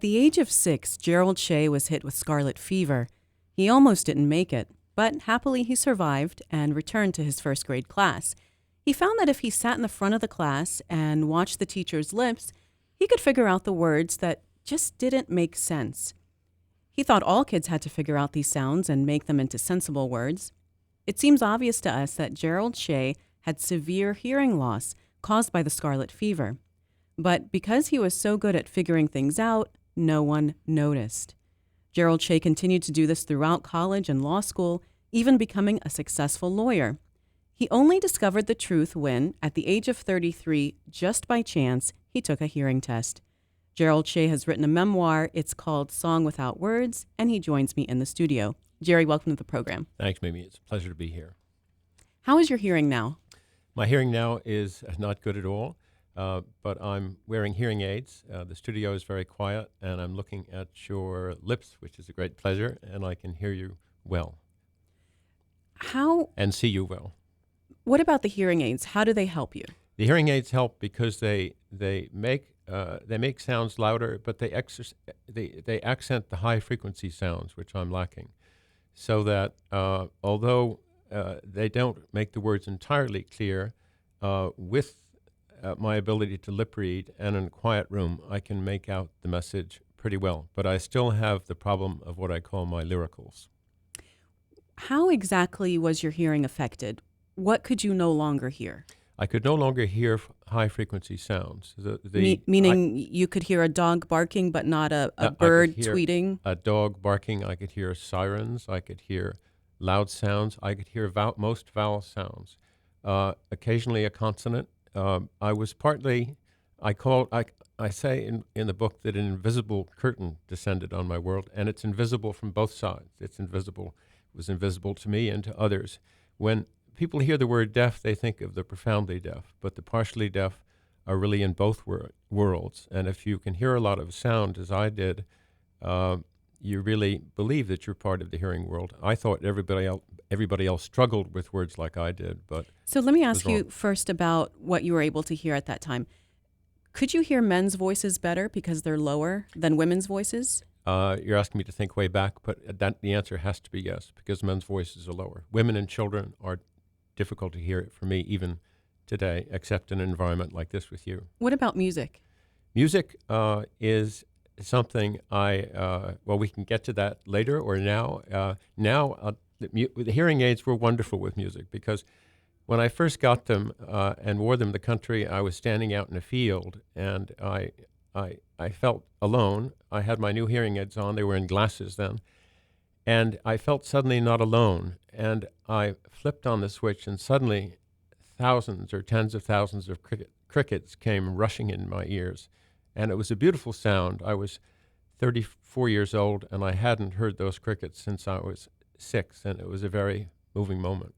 the age of 6, Gerald Shea was hit with scarlet fever. He almost didn't make it, but happily he survived and returned to his first grade class. He found that if he sat in the front of the class and watched the teacher's lips, he could figure out the words that just didn't make sense. He thought all kids had to figure out these sounds and make them into sensible words. It seems obvious to us that Gerald Shea had severe hearing loss caused by the scarlet fever. But because he was so good at figuring things out, no one noticed. Gerald Shea continued to do this throughout college and law school, even becoming a successful lawyer. He only discovered the truth when, at the age of 33, just by chance, he took a hearing test. Gerald Shea has written a memoir. It's called Song Without Words, and he joins me in the studio. Jerry, welcome to the program. Thanks, Mimi. It's a pleasure to be here. How is your hearing now? My hearing now is not good at all, but I'm wearing hearing aids. The studio is very quiet, and I'm looking at your lips, which is a great pleasure, and I can hear you well. How? And see you well. What about the hearing aids? How do they help you? The hearing aids help because they make sounds louder, but they accent the high frequency sounds, which I'm lacking, so that although they don't make the words entirely clear, with my ability to lip read and in a quiet room, I can make out the message pretty well. But I still have the problem of what I call my lyricals. How exactly was your hearing affected? What could you no longer hear? I could no longer hear high-frequency sounds. Meaning you could hear a dog barking, but not a bird tweeting? A dog barking. I could hear sirens. I could hear loud sounds. I could hear most vowel sounds. Occasionally a consonant. I say in the book that an invisible curtain descended on my world, and it's invisible from both sides. It was invisible to me and to others. When people hear the word deaf, they think of the profoundly deaf, but the partially deaf are really in both worlds. And if you can hear a lot of sound, as I did, you really believe that you're part of the hearing world. I thought everybody else struggled with words like I did, but so let me ask you first about what you were able to hear at that time. Could you hear men's voices better because they're lower than women's voices? You're asking me to think way back, but the answer has to be yes, because men's voices are lower. Women and children are difficult to hear for me even today, except in an environment like this with you. What about music? Music is something we can get to that later or now. The hearing aids were wonderful with music because when I first got them and wore them in the country, I was standing out in a field and I felt alone. I had my new hearing aids on. They were in glasses then. And I felt suddenly not alone. And I flipped on the switch, and suddenly thousands or tens of thousands of crickets came rushing in my ears. And it was a beautiful sound. I was 34 years old, and I hadn't heard those crickets since I was 6, and it was a very moving moment.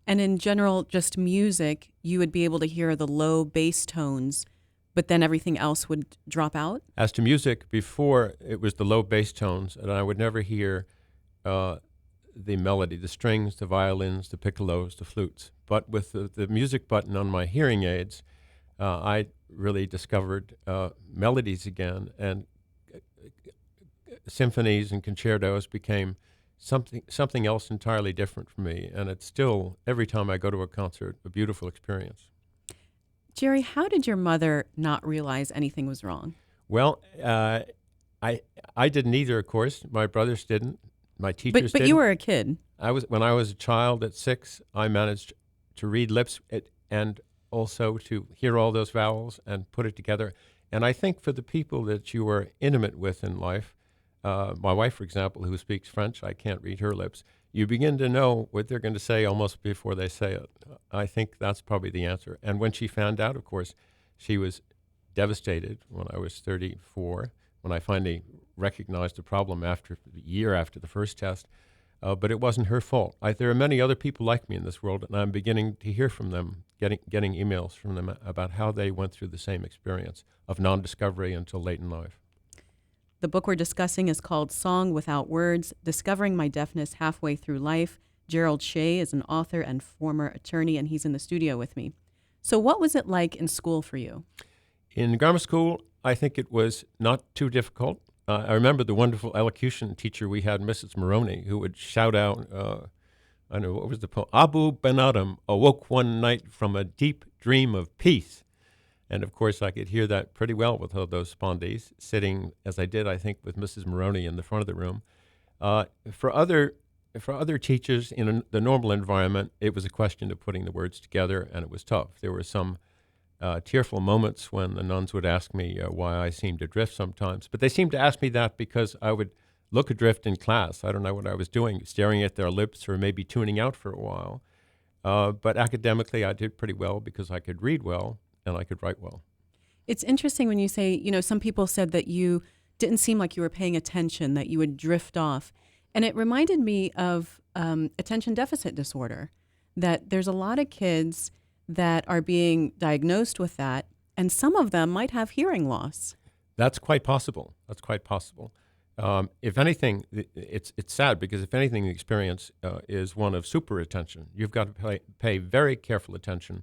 And in general, just music, you would be able to hear the low bass tones, but then everything else would drop out? As to music, before it was the low bass tones, and I would never hear the melody, the strings, the violins, the piccolos, the flutes. But with the music button on my hearing aids, I really discovered melodies again, and symphonies and concertos became something else entirely different for me. And it's still, every time I go to a concert, a beautiful experience. Jerry, how did your mother not realize anything was wrong? Well, I didn't either, of course. My brothers didn't. My teachers didn't. But you were a kid. When I was a child at 6, I managed to read lips and also to hear all those vowels and put it together. And I think for the people that you are intimate with in life, my wife, for example, who speaks French, I can't read her lips, you begin to know what they're going to say almost before they say it. I think that's probably the answer. And when she found out, of course, she was devastated when I was 34, when I finally recognized the problem a year after the first test. But it wasn't her fault. There are many other people like me in this world, and I'm beginning to hear from them, getting emails from them about how they went through the same experience of non-discovery until late in life. The book we're discussing is called Song Without Words, Discovering My Deafness Halfway Through Life. Gerald Shea is an author and former attorney, and he's in the studio with me. So what was it like in school for you? In grammar school, I think it was not too difficult. I remember the wonderful elocution teacher we had, Mrs. Maroney, who would shout out, I don't know, what was the poem? Abu Ben Adam awoke one night from a deep dream of peace. And of course, I could hear that pretty well with all those spondees sitting, as I did, I think, with Mrs. Maroney in the front of the room. For other teachers in the normal environment, it was a question of putting the words together, and it was tough. There were some tearful moments when the nuns would ask me why I seemed to drift sometimes. But they seemed to ask me that because I would look adrift in class. I don't know what I was doing, staring at their lips or maybe tuning out for a while. But academically, I did pretty well because I could read well and I could write well. It's interesting when you say, some people said that you didn't seem like you were paying attention, that you would drift off. And it reminded me of attention deficit disorder, that there's a lot of kids that are being diagnosed with that, and some of them might have hearing loss. That's quite possible. If anything, it's sad because if anything, the experience is one of super attention. You've got to pay very careful attention,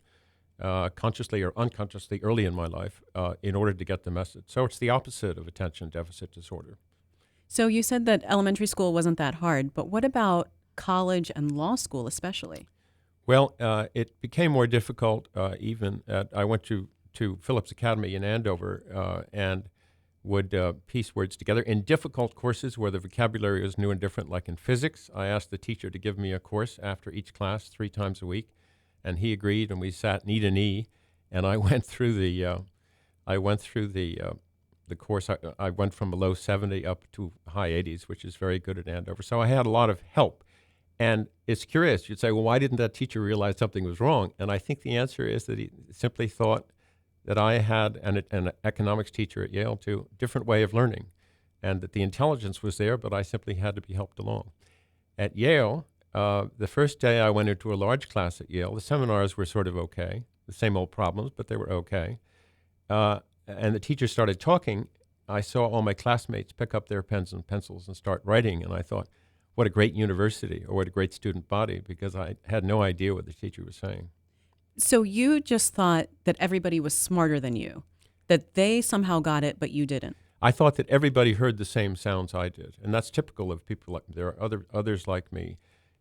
consciously or unconsciously, early in my life, in order to get the message. So it's the opposite of attention deficit disorder. So you said that elementary school wasn't that hard, but what about college and law school especially? Well, it became more difficult I went to Phillips Academy in Andover and would piece words together. In difficult courses where the vocabulary was new and different, like in physics, I asked the teacher to give me a course after each class 3 times a week, and he agreed, and we sat knee to knee, and I went through the course. I went from a low 70 up to high 80s, which is very good at Andover. So I had a lot of help. And it's curious. You'd say, well, why didn't that teacher realize something was wrong? And I think the answer is that he simply thought that I had an economics teacher at Yale too, different way of learning, and that the intelligence was there, but I simply had to be helped along. At Yale, the first day I went into a large class at Yale, the seminars were sort of okay, the same old problems, but they were okay. And the teacher started talking. I saw all my classmates pick up their pens and pencils and start writing, and I thought, what a great university, or what a great student body, because I had no idea what the teacher was saying. So you just thought that everybody was smarter than you, that they somehow got it, but you didn't. I thought that everybody heard the same sounds I did, and that's typical of people. There are others like me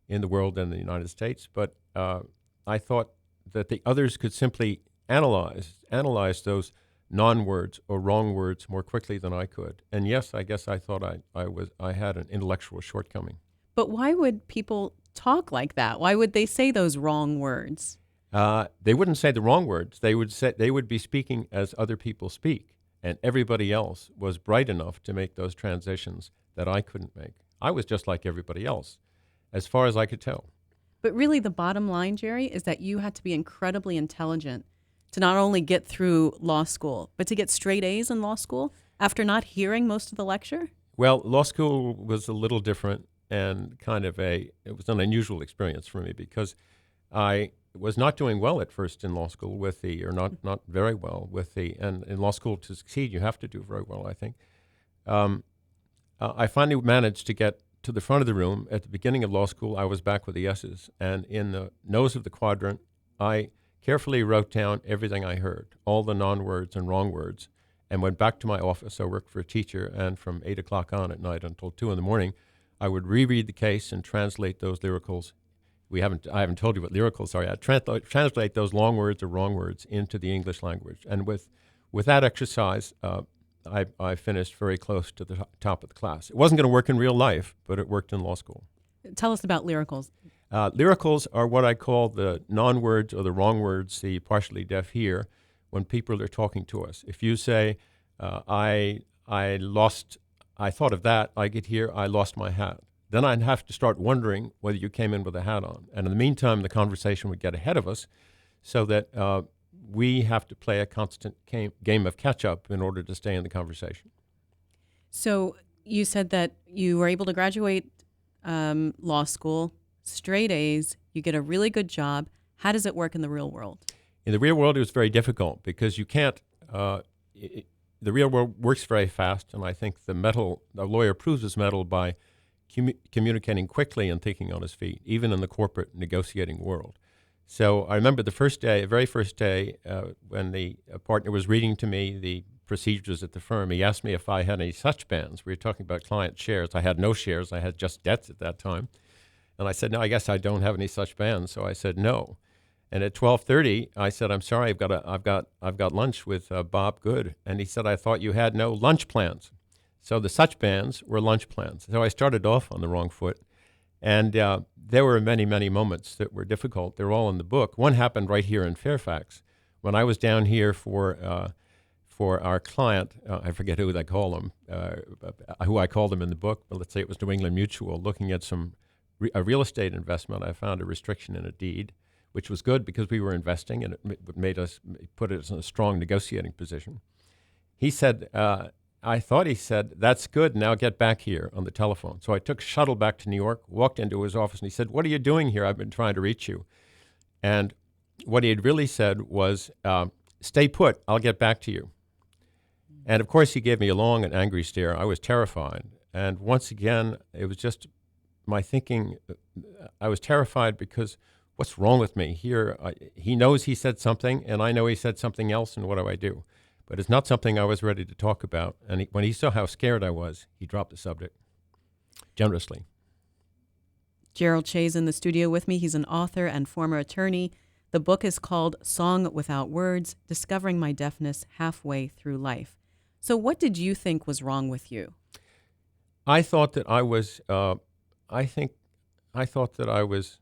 in the world and the United States, but I thought that the others could simply analyze those non-words or wrong words more quickly than I could. And yes, I guess I thought I had an intellectual shortcoming. But why would people talk like that? Why would they say those wrong words? They wouldn't say the wrong words. They would be speaking as other people speak, and everybody else was bright enough to make those transitions that I couldn't make. I was just like everybody else, as far as I could tell. But really, the bottom line, Jerry, is that you had to be incredibly intelligent to not only get through law school, but to get straight A's in law school after not hearing most of the lecture? Well, law school was a little different and it was an unusual experience for me because I was not doing well at first in law school not very well and in law school to succeed, you have to do very well, I think. I finally managed to get to the front of the room. At the beginning of law school, I was back with the S's, and in the nose of the quadrant, I carefully wrote down everything I heard, all the non-words and wrong words, and went back to my office. I worked for a teacher, and from 8 o'clock on at night until 2 in the morning, I would reread the case and translate those lyricals. I haven't told you what lyricals are yet. Translate those long words or wrong words into the English language. And with that exercise, I finished very close to the top of the class. It wasn't going to work in real life, but it worked in law school. Tell us about lyricals. Lyricals are what I call the non-words or the wrong words the partially deaf hear when people are talking to us. If you say, I thought of that, I could hear, I lost my hat. Then I'd have to start wondering whether you came in with a hat on. And in the meantime, the conversation would get ahead of us so that we have to play a constant game of catch-up in order to stay in the conversation. So you said that you were able to graduate law school, straight A's, you get a really good job. How does it work in the real world? In the real world, it was very difficult because you can't, the real world works very fast, and I think the lawyer proves his mettle by communicating quickly and thinking on his feet, even in the corporate negotiating world. So I remember the very first day, when the partner was reading to me the procedures at the firm. He asked me if I had any such bands. We were talking about client shares. I had no shares. I had just debts at that time. And I said, no, I guess I don't have any such bands. So I said, no. And at 12:30, I said, I'm sorry, I've got lunch with Bob Good. And he said, I thought you had no lunch plans. So the such bands were lunch plans. So I started off on the wrong foot. And there were many, many moments that were difficult. They're all in the book. One happened right here in Fairfax. When I was down here for our client, I forget who they call him, who I called him in the book, but let's say it was New England Mutual, looking at a real estate investment. I found a restriction in a deed, which was good because we were investing, and it put us in a strong negotiating position. He said, I thought he said, that's good, now get back here on the telephone. So I took a shuttle back to New York, walked into his office, and he said, what are you doing here? I've been trying to reach you. And what he had really said was, stay put, I'll get back to you. And of course, he gave me a long and angry stare. I was terrified. And once again, it was just my thinking. I was terrified because what's wrong with me here? He knows he said something, and I know he said something else, and what do I do? But it's not something I was ready to talk about. And when he saw how scared I was, he dropped the subject generously. Gerald Shea is in the studio with me. He's an author and former attorney. The book is called Song Without Words, Discovering My Deafness Halfway Through Life. So what did you think was wrong with you? I thought that I was, I thought that I was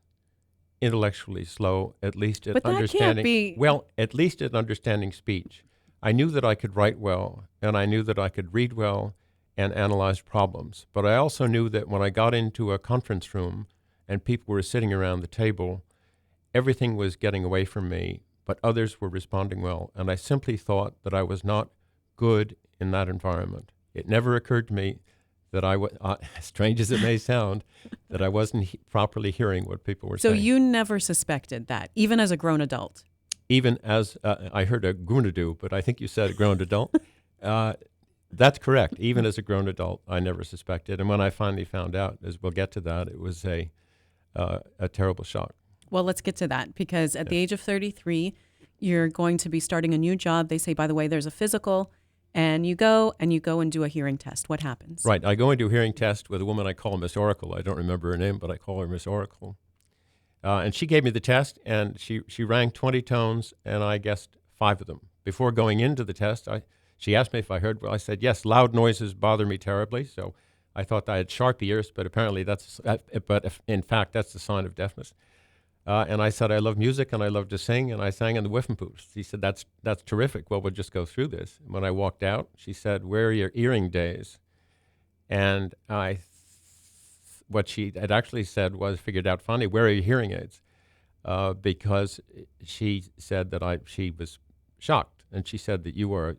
intellectually slow, at least at understanding. Can't be. Well, at least at understanding speech. I knew that I could write well, and I knew that I could read well and analyze problems. But I also knew that when I got into a conference room and people were sitting around the table, everything was getting away from me, but others were responding well. And I simply thought that I was not good in that environment. It never occurred to me that I was, strange as it may sound, that I wasn't properly hearing what people were saying. So you never suspected that, even as a grown adult? Even as, I heard a grown-adult, but I think you said a grown adult. That's correct. Even as a grown adult, I never suspected. And when I finally found out, as we'll get to that, it was a terrible shock. Well, let's get to that, because at the age of 33, you're going to be starting a new job. They say, by the way, there's a physical, and you go and do a hearing test. What happens? Right. I go into a hearing test with a woman I call Miss Oracle. I don't remember her name, but I call her Miss Oracle. And she gave me the test, and she rang 20 tones, and I guessed 5 of them. Before going into the test, she asked me if I heard well. I said, yes, loud noises bother me terribly. So I thought I had sharp ears, but apparently in fact, that's the sign of deafness. And I said, I love music, and I love to sing, and I sang in the Whiffenpoofs. She said, that's terrific. Well, we'll just go through this. And when I walked out, she said, where are your earring days? And what she had actually said was, figured out funny, where are your hearing aids? Because she said that she was shocked, and she said that you're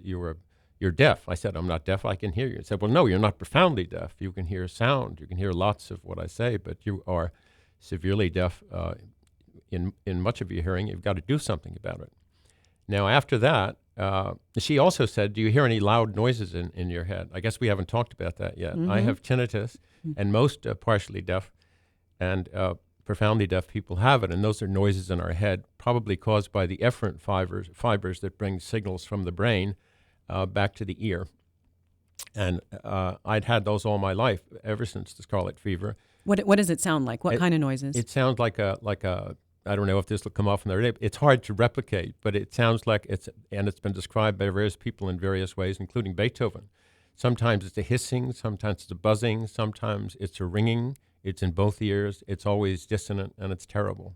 deaf. I said, I'm not deaf, I can hear you. She said, well, no, you're not profoundly deaf. You can hear sound, you can hear lots of what I say, but you are severely deaf in much of your hearing. You've got to do something about it. Now, after that, she also said, do you hear any loud noises in your head? I guess we haven't talked about that yet. Mm-hmm. I have tinnitus, and most partially deaf and profoundly deaf people have it, and those are noises in our head, probably caused by the efferent fibers that bring signals from the brain back to the ear. And I'd had those all my life, ever since the Scarlet Fever. What does it sound like? What kind of noises? It sounds like a I don't know if this will come off in the tape. It's hard to replicate, but it sounds like it's been described by various people in various ways, including Beethoven. Sometimes it's a hissing, sometimes it's a buzzing, sometimes it's a ringing. It's in both ears. It's always dissonant, and it's terrible.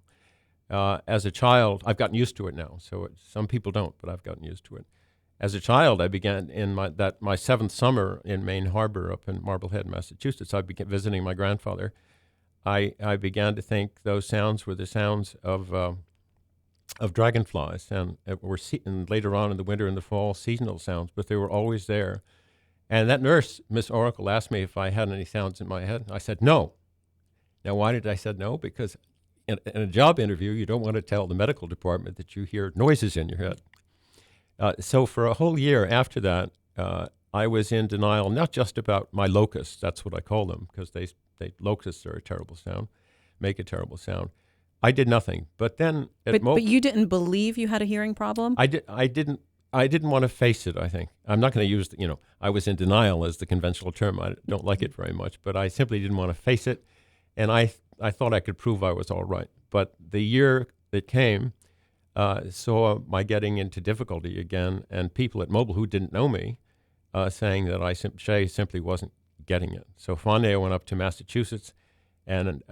As a child, I've gotten used to it now. So some people don't, but I've gotten used to it. As a child, I began in my 7th summer in Maine Harbor up in Marblehead, Massachusetts. I began visiting my grandfather. I began to think those sounds were the sounds of dragonflies, and and later on in the winter and the fall, seasonal sounds, but they were always there. And that nurse, Miss Oracle, asked me if I had any sounds in my head. I said no. Now, why did I say no? Because in a job interview, you don't want to tell the medical department that you hear noises in your head. So for a whole year after that, I was in denial, not just about my locusts, that's what I call them, because locusts are a terrible sound, make a terrible sound. I did nothing. But then... But you didn't believe you had a hearing problem? I didn't. I didn't want to face it, I think. I'm not going to use, I was in denial as the conventional term. I don't like it very much, but I simply didn't want to face it. And I thought I could prove I was all right. But the year that came saw my getting into difficulty again, and people at Mobile who didn't know me saying that Shea simply wasn't getting it. So finally I went up to Massachusetts and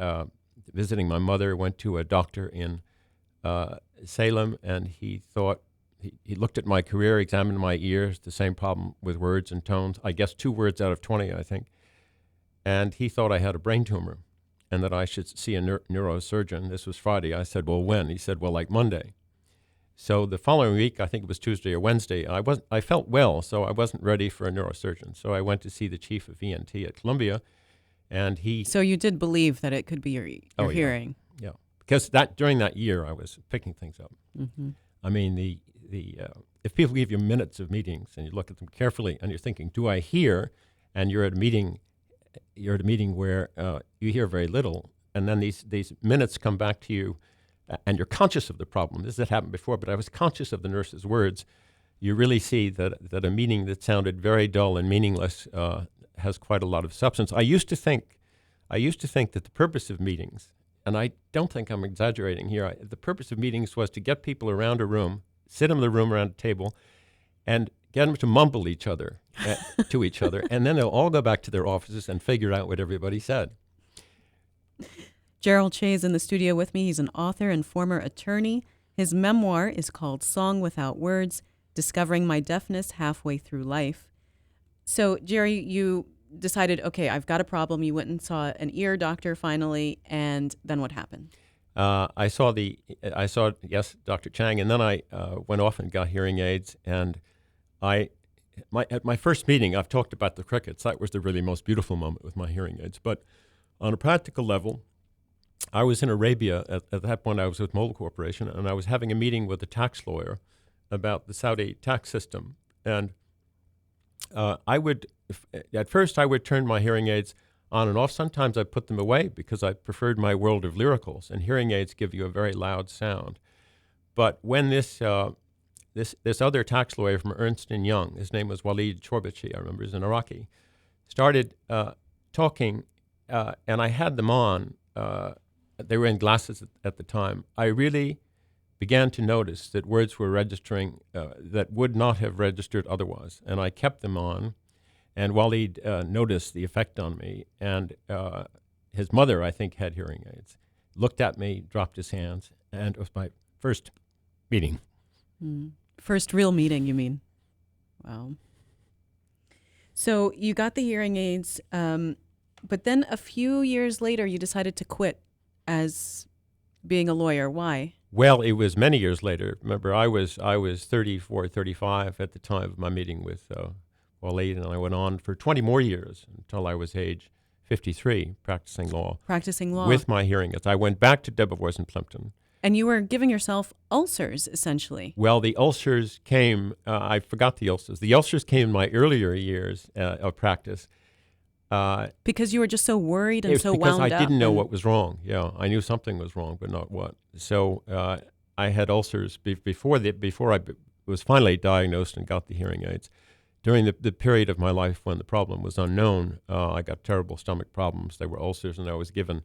visiting my mother, went to a doctor in Salem, and he looked at my career, examined my ears, the same problem with words and tones, I guess 2 words out of 20, I think. And he thought I had a brain tumor and that I should see a neurosurgeon. This was Friday. I said, well, when? He said, well, like Monday. So the following week, I think it was Tuesday or Wednesday, I felt well, so I wasn't ready for a neurosurgeon. So I went to see the chief of ENT at Columbia, and he... So you did believe that it could be your hearing. Yeah, because during that year, I was picking things up. Mm-hmm. I mean, if people give you minutes of meetings and you look at them carefully and you're thinking, do I hear? And you're at a meeting where you hear very little, and then these minutes come back to you, and you're conscious of the problem. This had happened before, but I was conscious of the nurse's words. You really see that a meeting that sounded very dull and meaningless has quite a lot of substance. I used to think that the purpose of meetings, and I don't think I'm exaggerating here, the purpose of meetings was to get people around a room, sit them in the room around a table, and get them to mumble to each other, and then they'll all go back to their offices and figure out what everybody said. Gerald Shea is in the studio with me. He's an author and former attorney. His memoir is called Song Without Words, Discovering My Deafness Halfway Through Life. So, Jerry, you decided, okay, I've got a problem. You went and saw an ear doctor finally, and then what happened? I saw Dr. Chang, and then I went off and got hearing aids. And at my first meeting, I've talked about the crickets. That was the really most beautiful moment with my hearing aids. But on a practical level, I was in Arabia. At that point, I was with Mobile Corporation, and I was having a meeting with a tax lawyer about the Saudi tax system. And at first, I would turn my hearing aids on and off. Sometimes I put them away because I preferred my world of lyricals, and hearing aids give you a very loud sound. But when this other tax lawyer from Ernst & Young, his name was Walid Chorbachi, I remember, he's an Iraqi, started talking, and I had them on. They were in glasses at the time. I really began to notice that words were registering that would not have registered otherwise, and I kept them on. And Walid noticed the effect on me, and his mother, I think, had hearing aids, looked at me, dropped his hands, and it was my first meeting. First real meeting, you mean? Wow. So you got the hearing aids, but then a few years later, you decided to quit as being a lawyer. Why? Well, it was many years later. Remember, I was 34, 35 at the time of my meeting with Walid, and I went on for 20 more years until I was age 53, practicing law. With my hearing aids. I went back to Debevoise in Plimpton. And you were giving yourself ulcers, essentially. Well, the ulcers came, I forgot the ulcers. The ulcers came in my earlier years of practice. Because you were just so worried and so wound up. Because I didn't know what was wrong. Yeah, I knew something was wrong, but not what. So I had ulcers before I was finally diagnosed and got the hearing aids. During the period of my life when the problem was unknown, I got terrible stomach problems. They were ulcers, and I was given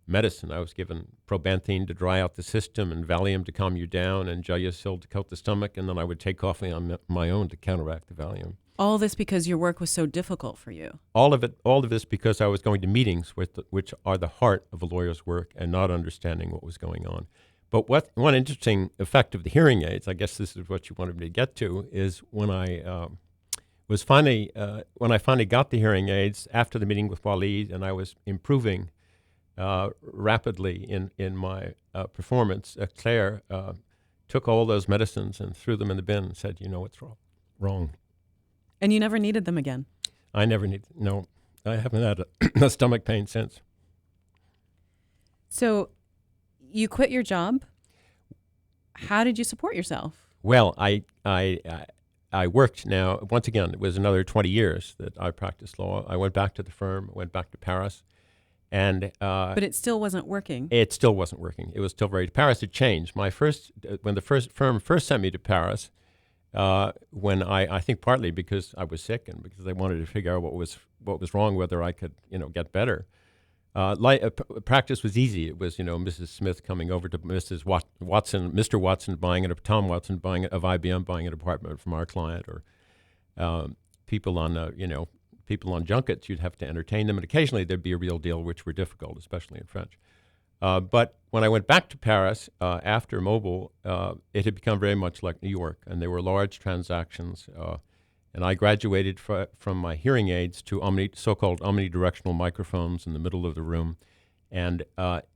medicine. I was given probanthine to dry out the system and Valium to calm you down and Gelusil to coat the stomach, and then I would take coffee on my own to counteract the Valium. All this because your work was so difficult for you. All of this because I was going to meetings which are the heart of a lawyer's work and not understanding what was going on. But one interesting effect of the hearing aids, I guess this is what you wanted me to get to, is when I finally got the hearing aids after the meeting with Walid, and I was improving rapidly in my performance. Claire took all those medicines and threw them in the bin and said, "You know what's wrong." And you never needed them again? I haven't had a stomach pain since. So you quit your job. How did you support yourself? Well, I worked now. Once again, it was another 20 years that I practiced law. I went back to the firm, went back to Paris. But it still wasn't working. It still wasn't working. It was still Paris had changed. When the first firm first sent me to Paris, when I think partly because I was sick and because they wanted to figure out what was wrong, whether I could get better. Practice was easy. It was Mrs. Smith coming over to Mrs. Watson, Mr. Watson Tom Watson of IBM buying an apartment from our client, or people on junkets. You'd have to entertain them, and occasionally there'd be a real deal, which were difficult, especially in French. But when I went back to Paris after Mobile, it had become very much like New York, and there were large transactions. And I graduated from my hearing aids to so-called omnidirectional microphones in the middle of the room, and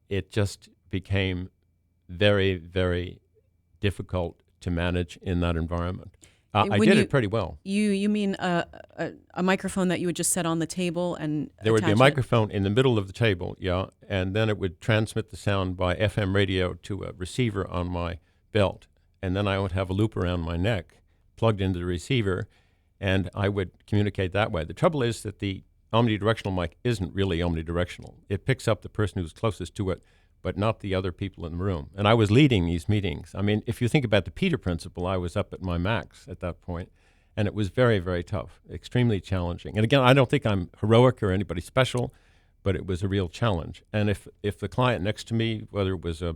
it just became very, very difficult to manage in that environment. I did it pretty well. You mean a microphone that you would just set on the table and there would be a attach microphone in the middle of the table, yeah, and then it would transmit the sound by FM radio to a receiver on my belt, and then I would have a loop around my neck plugged into the receiver, and I would communicate that way. The trouble is that the omnidirectional mic isn't really omnidirectional. It picks up the person who's closest to it, but not the other people in the room. And I was leading these meetings. I mean, if you think about the Peter Principle, I was up at my max at that point, and it was very, very tough, extremely challenging. And again, I don't think I'm heroic or anybody special, but it was a real challenge. And if the client next to me, whether it was a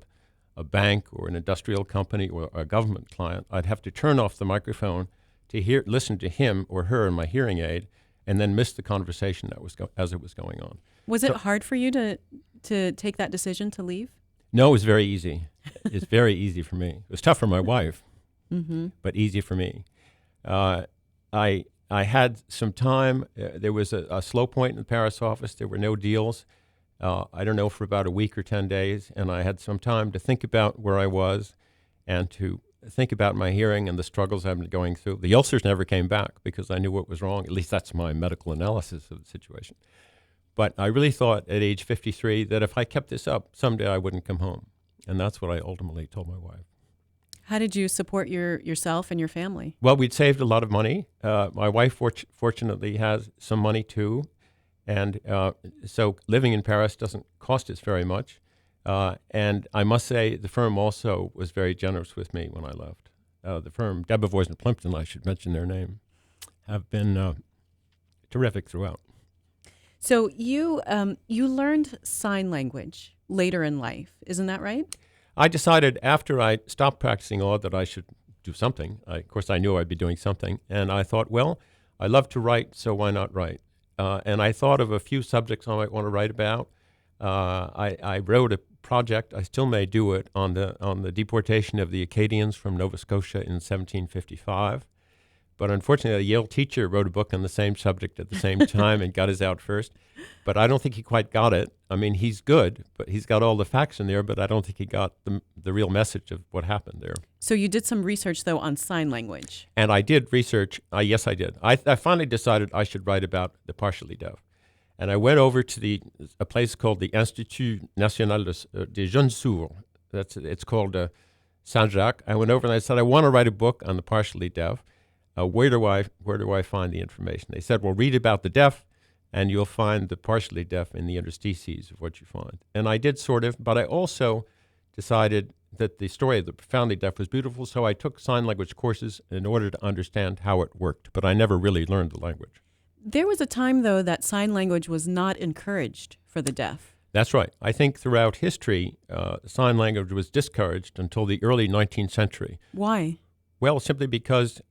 bank or an industrial company or a government client, I'd have to turn off the microphone to listen to him or her in my hearing aid, and then miss the conversation that was as it was going on. Was it hard for you to take that decision to leave? No, it was very easy. It's very easy for me. It was tough for my wife, Mm-hmm. but easy for me. I had some time. There was a slow point in the Paris office. There were no deals. I don't know, for about a week or 10 days, and I had some time to think about where I was and to think about my hearing and the struggles I've been going through. The ulcers never came back because I knew what was wrong. At least that's my medical analysis of the situation. But I really thought at age 53 that if I kept this up, someday I wouldn't come home. And that's what I ultimately told my wife. How did you support yourself and your family? Well, we'd saved a lot of money. My wife fortunately has some money too. And so living in Paris doesn't cost us very much. And I must say the firm also was very generous with me when I left. The firm, Debevoise and Plimpton, I should mention their name, have been terrific throughout. So you learned sign language later in life, isn't that right? I decided after I stopped practicing law that I should do something. Of course, I knew I'd be doing something. And I thought, well, I love to write, so why not write? And I thought of a few subjects I might want to write about. I wrote a project, I still may do it, on the deportation of the Acadians from Nova Scotia in 1755. But unfortunately, a Yale teacher wrote a book on the same subject at the same time and got his out first. But I don't think he quite got it. I mean, he's good, but he's got all the facts in there, but I don't think he got the real message of what happened there. So you did some research, though, on sign language. And I did research. Yes, I did. I finally decided I should write about the partially deaf. And I went over to a place called the Institut National des Jeunes Sourds. It's called Saint-Jacques. I went over and I said, I want to write a book on the partially deaf. Where do I find the information? They said, well, read about the deaf, and you'll find the partially deaf in the interstices of what you find. And I did sort of, but I also decided that the story of the profoundly deaf was beautiful, so I took sign language courses in order to understand how it worked, but I never really learned the language. There was a time, though, that sign language was not encouraged for the deaf. That's right. I think throughout history, sign language was discouraged until the early 19th century. Why? Well, simply because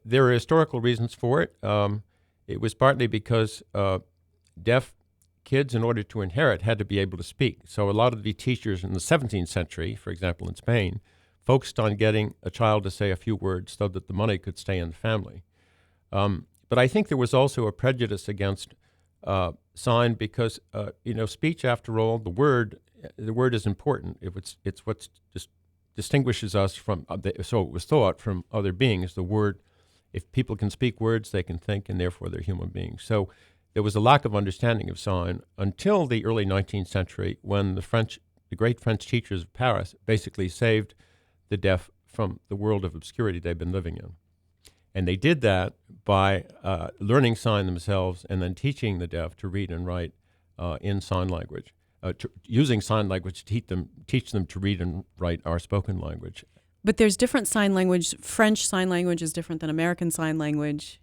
there are historical reasons for it. It was partly because deaf kids, in order to inherit, had to be able to speak. So a lot of the teachers in the 17th century, for example, in Spain, focused on getting a child to say a few words so that the money could stay in the family. But I think there was also a prejudice against sign because, speech, after all, the word is important. It's what distinguishes us from, so it was thought, from other beings. The word, if people can speak words, they can think, and therefore they're human beings. So there was a lack of understanding of sign until the early 19th century, when the great French teachers of Paris basically saved the deaf from the world of obscurity they've been living in. And they did that by learning sign themselves and then teaching the deaf to read and write in sign language, using sign language to teach them to read and write our spoken language. But there's different sign language. French Sign Language is different than American Sign Language.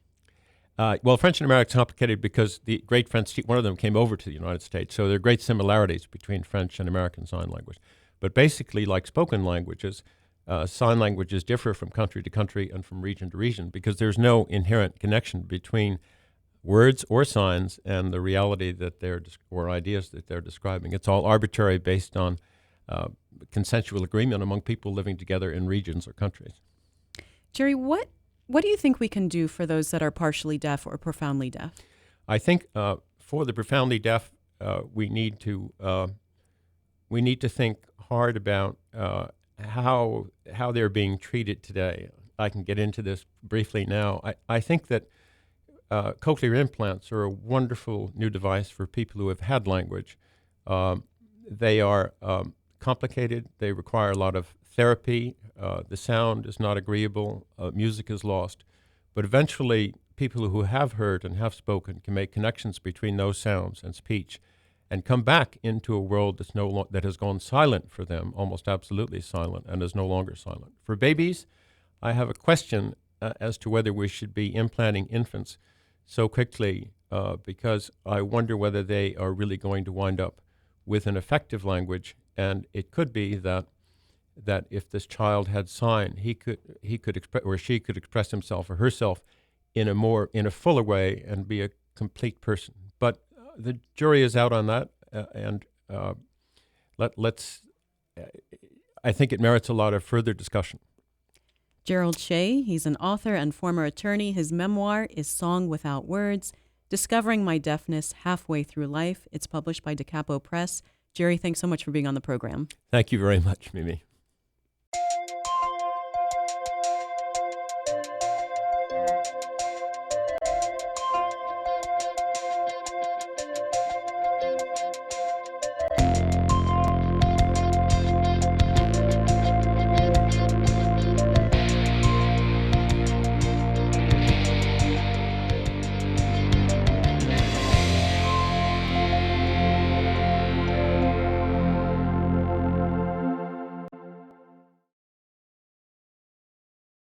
Well, French and American is complicated because the great French, one of them came over to the United States, so there are great similarities between French and American Sign Language. But basically, like spoken languages, sign languages differ from country to country and from region to region because there's no inherent connection between words or signs and the reality that or ideas that they're describing. It's all arbitrary based on consensual agreement among people living together in regions or countries. Jerry, what do you think we can do for those that are partially deaf or profoundly deaf? I think for the profoundly deaf, we need to think hard about how they're being treated today. I can get into this briefly now. I think that cochlear implants are a wonderful new device for people who have had language. They are complicated. They require a lot of therapy. The sound is not agreeable. Music is lost. But eventually, people who have heard and have spoken can make connections between those sounds and speech and come back into a world that has gone silent for them, almost absolutely silent, and is no longer silent. For babies, I have a question as to whether we should be implanting infants so quickly because I wonder whether they are really going to wind up with an effective language. And it could be that if this child had sign, he could express, or she could express himself or herself in a fuller way and be a complete person. But the jury is out on that, and I think it merits a lot of further discussion. Gerald Shea, he's an author and former attorney. His memoir is Song Without Words, Discovering My Deafness Halfway Through Life. It's published by Da Capo Press. Jerry, thanks so much for being on the program. Thank you very much, Mimi.